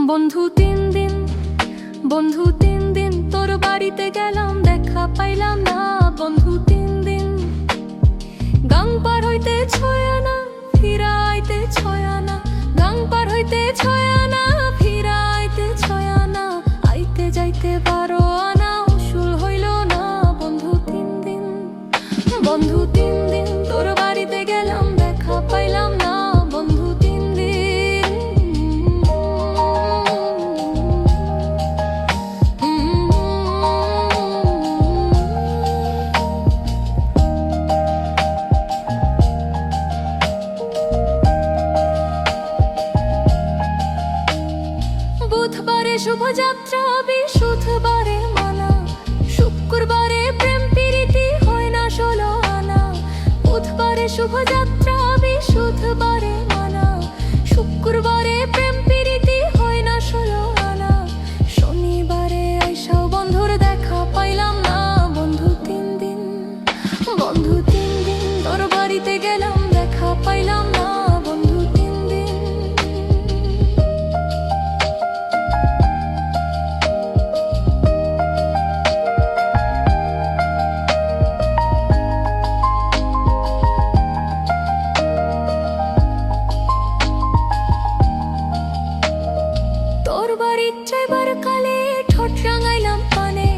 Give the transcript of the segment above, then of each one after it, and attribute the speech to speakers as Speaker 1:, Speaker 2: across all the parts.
Speaker 1: বন্ধু তিন দিন বন্ধু তিন দিন তোর বাড়িতে গেলাম, দেখা পাইলাম না। বন্ধু তিন দিন গাং পার হইতে ছয় আনা, ফিরাইতে ছয় আনা। গাং পার হইতে ছয় আনা, ফিরাইতে ছয় আনা। আইতে যাইতে 12 আনা, উসুল হইল না। বন্ধু তিন দিন বন্ধু তিন দিন তোর বাড়িতে গেলাম, দেখা পাইলাম না। বন্ধু তিন দিন বুধবারে শুভযাত্রা, বৃহস্পতিবারে মালা, শুক্রবারে প্রেম প্রীতি হয় না 16 আনা। বুধবারে শুভযাত্রা, বৃহস্পতিবারে মালা, শুক্রবারে প্রেম প্রীতি হয় না 16 আনা। শনিবারে আইসাও বন্ধুর দেখা পাইলাম না। বন্ধু তিন দিন বন্ধু তিন দিন তোর বাড়িতে গেলাম, দেখা পাইলাম না। বন্ধু তিন দিন তোর বাড়ির যাইবার কালে ঠোঁট রাঙাইলাম পানে,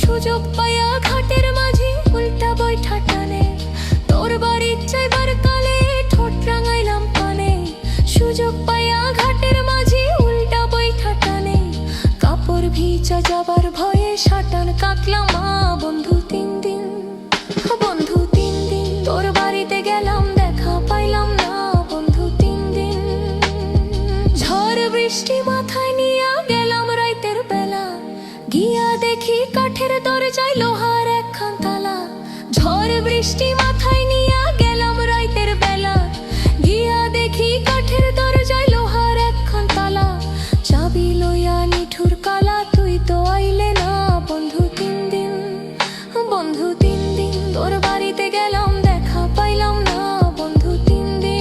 Speaker 1: সুযোগ পাইয়া ঘাটের মাঝি উল্টা বৈঠা টানে। তোর বাড়ির যাইবার কালে ঠোঁট রাঙাইলাম পানে, সুযোগ পাইয়া ঘাটের মাঝি উল্টা বৈঠা টানে। কাপড় ভিজা যাবার ভয়ে সাটান কাটলাম মা। বন্ধু তিন দিন বন্ধু তিন দিন তোর বাড়িতে গেলাম, দেখা পাইলাম না। বন্ধু তিন দিন ঝড় বৃষ্টি মাথায় নিয়া গেলাম রাইতের বেলা, গিয়া দেখি কাঠের দরজায় লোহার একখান তালা। ঝড় বৃষ্টি মাথায় নিয়া গেলাম রাইতের বেলা, গিয়া দেখি কাঠের দরজায় লোহার একখান তালা। চাবি লইয়া নিঠুর কালা, তুই তো আইলে না। বন্ধু তিন দিন বন্ধু তিন দিন তোর বাড়িতে গেলাম, দেখা পাইলাম না। বন্ধু তিন দিন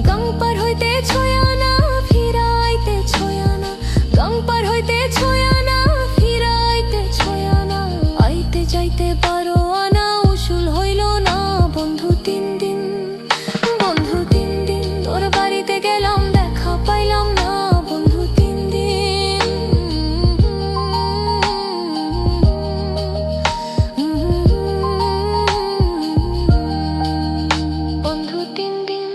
Speaker 1: গাং পার হইতে ছয় আনা, ফিরাইতে ছয় আনা। গাং পার হইতে ছয় আনা, ফিরাইতে ছয় আনা। আইতে যাইতে 12 আনা, উসুল হইল না। বন্ধু তিন দিন বন্ধু তিন দিন তোর বাড়িতে গেলাম, দেখা পাইলাম না। বন্ধু তিন দিন বন্ধু তিন দিন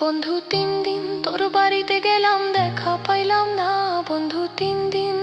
Speaker 1: বন্ধু তিন দিন তোর বাড়িতে গেলাম, দেখা পাইলাম না। বন্ধু তিন দিন।